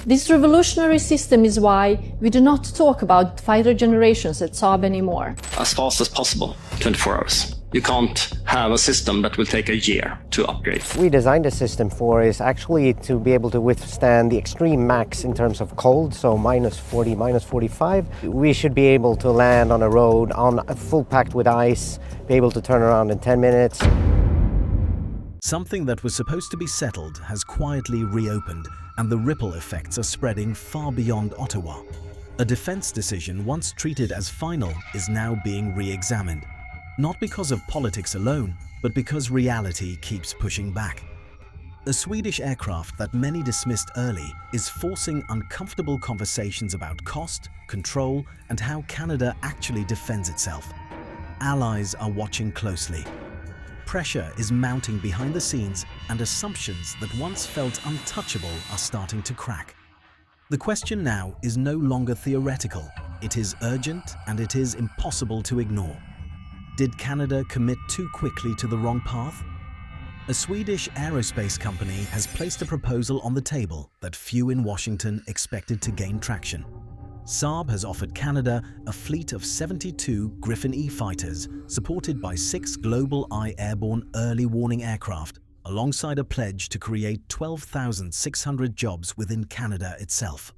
This revolutionary system is why we do not talk about fighter generations at Saab anymore. As fast as possible, 24 hours. You can't have a system that will take a year to upgrade. We designed a system for is actually to be able to withstand the extreme max in terms of cold, so minus 40, minus 45. We should be able to land on a road on full packed with ice, be able to turn around in 10 minutes. Something that was supposed to be settled has quietly reopened, and the ripple effects are spreading far beyond Ottawa. A defense decision once treated as final is now being re-examined. Not because of politics alone, but because reality keeps pushing back. A Swedish aircraft that many dismissed early is forcing uncomfortable conversations about cost, control, and how Canada actually defends itself. Allies are watching closely. Pressure is mounting behind the scenes, and assumptions that once felt untouchable are starting to crack. The question now is no longer theoretical. It is urgent, and it is impossible to ignore. Did Canada commit too quickly to the wrong path? A Swedish aerospace company has placed a proposal on the table that few in Washington expected to gain traction. Saab has offered Canada a fleet of 72 Gripen E fighters, supported by 6 Global Eye airborne early warning aircraft, alongside a pledge to create 12,600 jobs within Canada itself.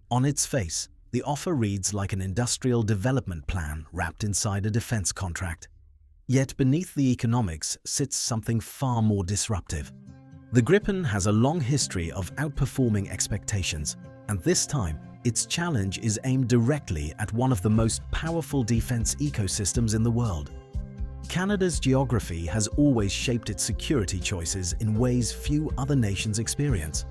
On its face, the offer reads like an industrial development plan wrapped inside a defense contract. Yet beneath the economics sits something far more disruptive. The Gripen has a long history of outperforming expectations, and this time, its challenge is aimed directly at one of the most powerful defense ecosystems in the world. Canada's geography has always shaped its security choices in ways few other nations experience.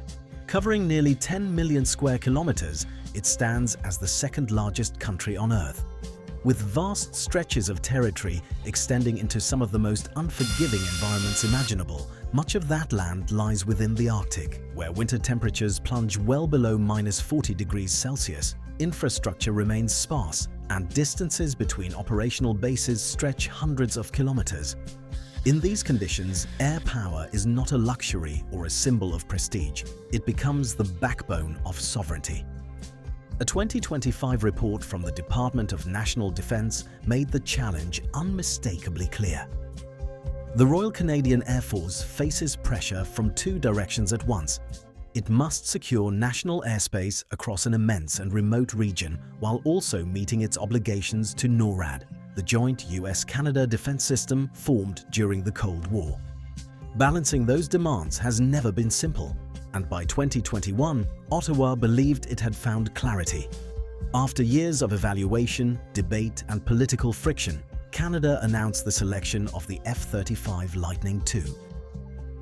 Covering nearly 10 million square kilometers, it stands as the second largest country on Earth. With vast stretches of territory extending into some of the most unforgiving environments imaginable, much of that land lies within the Arctic, where winter temperatures plunge well below minus 40 degrees Celsius. Infrastructure remains sparse, and distances between operational bases stretch hundreds of kilometers. In these conditions, air power is not a luxury or a symbol of prestige. It becomes the backbone of sovereignty. A 2025 report from the Department of National Defence made the challenge unmistakably clear. The Royal Canadian Air Force faces pressure from 2 directions at once. It must secure national airspace across an immense and remote region while also meeting its obligations to NORAD, the joint US-Canada defense system formed during the Cold War. Balancing those demands has never been simple, and by 2021, Ottawa believed it had found clarity. After years of evaluation, debate, and political friction, Canada announced the selection of the F-35 Lightning II.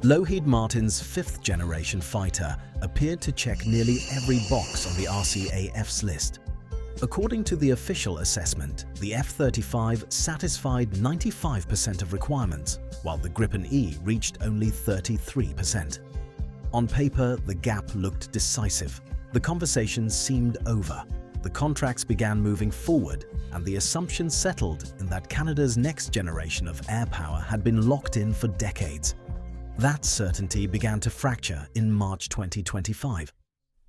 Lockheed Martin's 5th-generation fighter appeared to check nearly every box on the RCAF's list. According to the official assessment, the F-35 satisfied 95% of requirements, while the Gripen E reached only 33%. On paper, the gap looked decisive. The conversations seemed over. The contracts began moving forward, and the assumption settled in that Canada's next generation of air power had been locked in for decades. That certainty began to fracture in March 2025.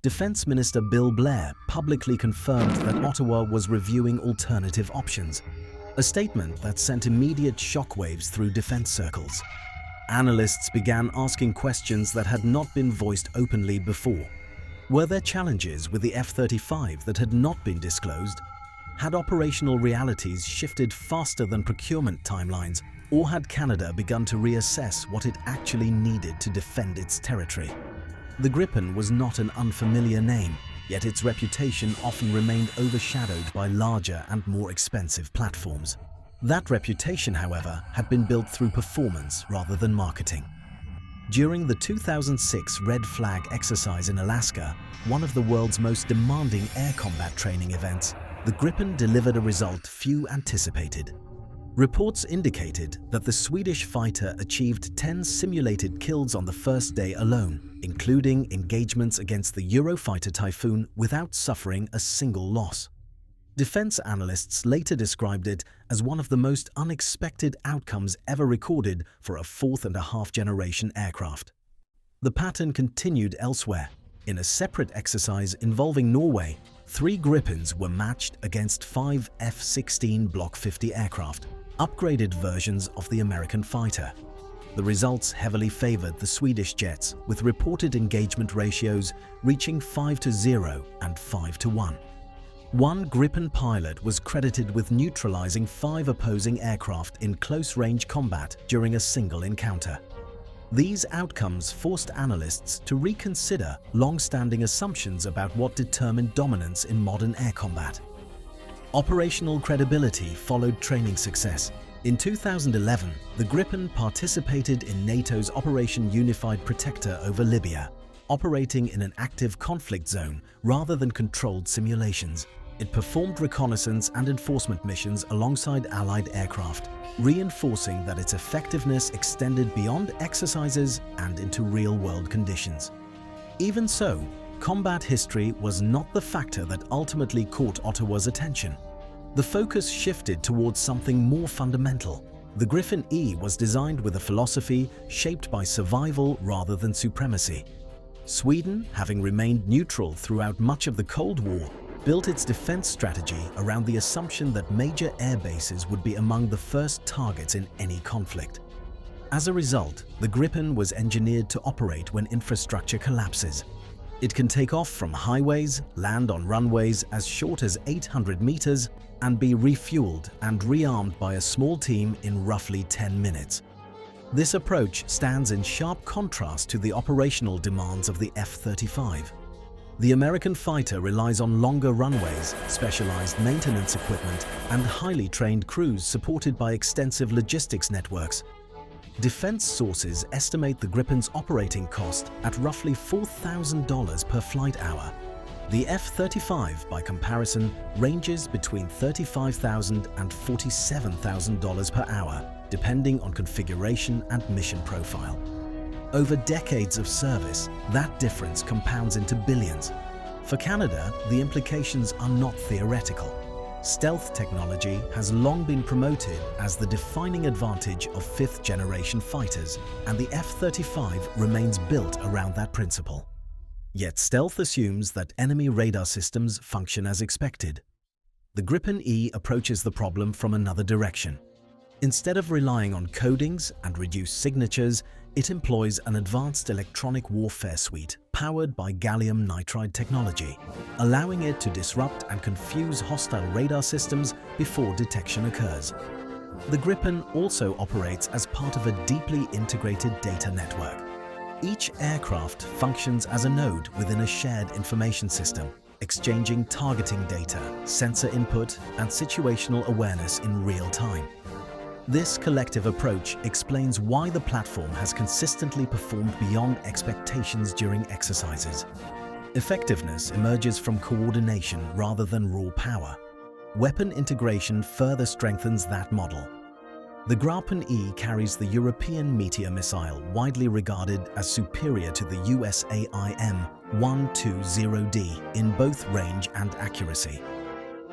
Defense Minister Bill Blair publicly confirmed that Ottawa was reviewing alternative options, a statement that sent immediate shockwaves through defense circles. Analysts began asking questions that had not been voiced openly before. Were there challenges with the F-35 that had not been disclosed? Had operational realities shifted faster than procurement timelines, or had Canada begun to reassess what it actually needed to defend its territory? The Gripen was not an unfamiliar name, yet its reputation often remained overshadowed by larger and more expensive platforms. That reputation, however, had been built through performance rather than marketing. During the 2006 Red Flag exercise in Alaska, one of the world's most demanding air combat training events, the Gripen delivered a result few anticipated. Reports indicated that the Swedish fighter achieved 10 simulated kills on the first day alone, including engagements against the Eurofighter Typhoon without suffering a single loss. Defense analysts later described it as one of the most unexpected outcomes ever recorded for a 4th-and-a-half-generation aircraft. The pattern continued elsewhere. In a separate exercise involving Norway, 3 Gripens were matched against 5 F-16 Block 50 aircraft, upgraded versions of the American fighter. The results heavily favored the Swedish jets, with reported engagement ratios reaching 5-0 and 5-1. One Gripen pilot was credited with neutralizing 5 opposing aircraft in close-range combat during a single encounter. These outcomes forced analysts to reconsider long-standing assumptions about what determined dominance in modern air combat. Operational credibility followed training success. In 2011, the Gripen participated in NATO's Operation Unified Protector over Libya, operating in an active conflict zone rather than controlled simulations. It performed reconnaissance and enforcement missions alongside Allied aircraft, reinforcing that its effectiveness extended beyond exercises and into real-world conditions. Even so, combat history was not the factor that ultimately caught Ottawa's attention. The focus shifted towards something more fundamental. The Gripen E was designed with a philosophy shaped by survival rather than supremacy. Sweden, having remained neutral throughout much of the Cold War, built its defense strategy around the assumption that major air bases would be among the first targets in any conflict. As a result, the Gripen was engineered to operate when infrastructure collapses. It can take off from highways, land on runways as short as 800 meters, and be refueled and rearmed by a small team in roughly 10 minutes. This approach stands in sharp contrast to the operational demands of the F-35. The American fighter relies on longer runways, specialized maintenance equipment, and highly trained crews supported by extensive logistics networks. Defense sources estimate the Gripen's operating cost at roughly $4,000 per flight hour. The F-35, by comparison, ranges between $35,000 and $47,000 per hour, depending on configuration and mission profile. Over decades of service, that difference compounds into billions. For Canada, the implications are not theoretical. Stealth technology has long been promoted as the defining advantage of fifth-generation fighters, and the F-35 remains built around that principle. Yet stealth assumes that enemy radar systems function as expected. The Gripen E approaches the problem from another direction. Instead of relying on codings and reduced signatures, it employs an advanced electronic warfare suite powered by gallium nitride technology, allowing it to disrupt and confuse hostile radar systems before detection occurs. The Gripen also operates as part of a deeply integrated data network. Each aircraft functions as a node within a shared information system, exchanging targeting data, sensor input, and situational awareness in real time. This collective approach explains why the platform has consistently performed beyond expectations during exercises. Effectiveness emerges from coordination rather than raw power. Weapon integration further strengthens that model. The Gripen E carries the European Meteor missile, widely regarded as superior to the US AIM-120D in both range and accuracy.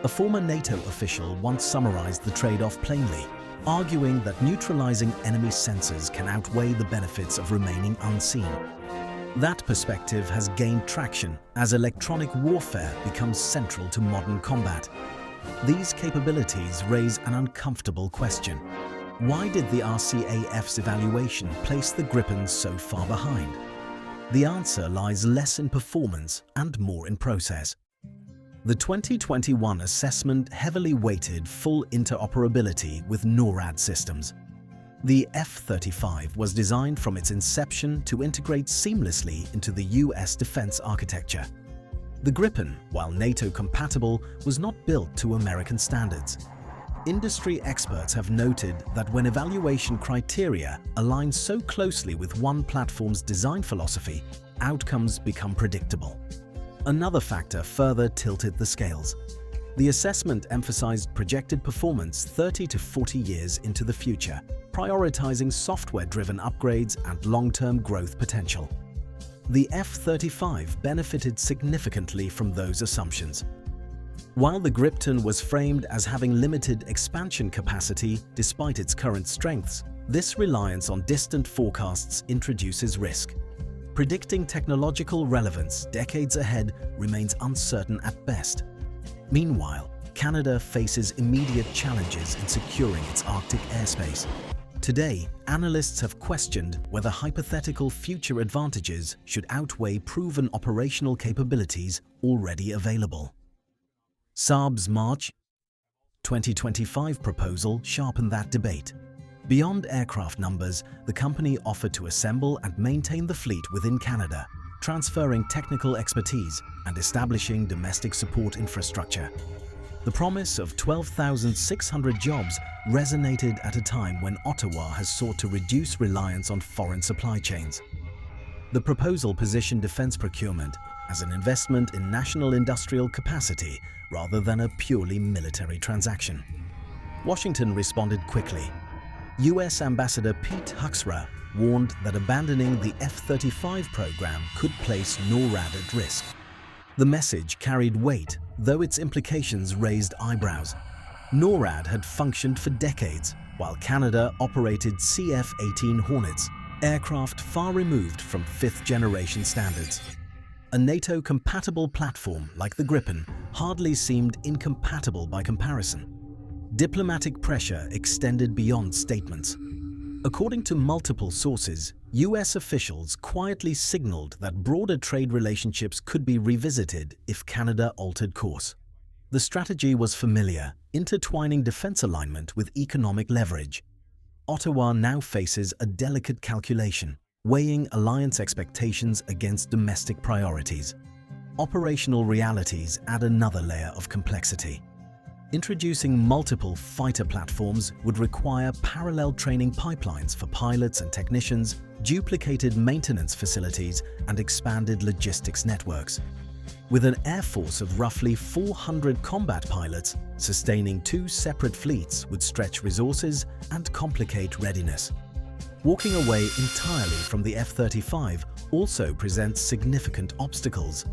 A former NATO official once summarized the trade-off plainly, arguing that neutralizing enemy sensors can outweigh the benefits of remaining unseen. That perspective has gained traction as electronic warfare becomes central to modern combat. These capabilities raise an uncomfortable question. Why did the RCAF's evaluation place the Gripen so far behind? The answer lies less in performance and more in process. The 2021 assessment heavily weighted full interoperability with NORAD systems. The F-35 was designed from its inception to integrate seamlessly into the US defense architecture. The Gripen, while NATO-compatible, was not built to American standards. Industry experts have noted that when evaluation criteria align so closely with one platform's design philosophy, outcomes become predictable. Another factor further tilted the scales. The assessment emphasized projected performance 30 to 40 years into the future, prioritizing software-driven upgrades and long-term growth potential. The F-35 benefited significantly from those assumptions. While the Gripen was framed as having limited expansion capacity despite its current strengths, this reliance on distant forecasts introduces risk. Predicting technological relevance decades ahead remains uncertain at best. Meanwhile, Canada faces immediate challenges in securing its Arctic airspace. Today, analysts have questioned whether hypothetical future advantages should outweigh proven operational capabilities already available. Saab's March 2025 proposal sharpened that debate. Beyond aircraft numbers, the company offered to assemble and maintain the fleet within Canada, transferring technical expertise and establishing domestic support infrastructure. The promise of 12,600 jobs resonated at a time when Ottawa has sought to reduce reliance on foreign supply chains. The proposal positioned defense procurement as an investment in national industrial capacity rather than a purely military transaction. Washington responded quickly. US Ambassador Pete Huxra warned that abandoning the F-35 program could place NORAD at risk. The message carried weight, though its implications raised eyebrows. NORAD had functioned for decades, while Canada operated CF-18 Hornets, aircraft far removed from fifth-generation standards. A NATO-compatible platform like the Gripen hardly seemed incompatible by comparison. Diplomatic pressure extended beyond statements. According to multiple sources, US officials quietly signaled that broader trade relationships could be revisited if Canada altered course. The strategy was familiar, intertwining defense alignment with economic leverage. Ottawa now faces a delicate calculation, weighing alliance expectations against domestic priorities. Operational realities add another layer of complexity. Introducing multiple fighter platforms would require parallel training pipelines for pilots and technicians, duplicated maintenance facilities, and expanded logistics networks. With an air force of roughly 400 combat pilots, sustaining two separate fleets would stretch resources and complicate readiness. Walking away entirely from the F-35 also presents significant obstacles.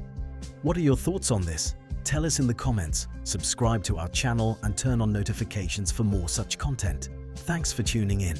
What are your thoughts on this? Tell us in the comments, subscribe to our channel and turn on notifications for more such content. Thanks for tuning in.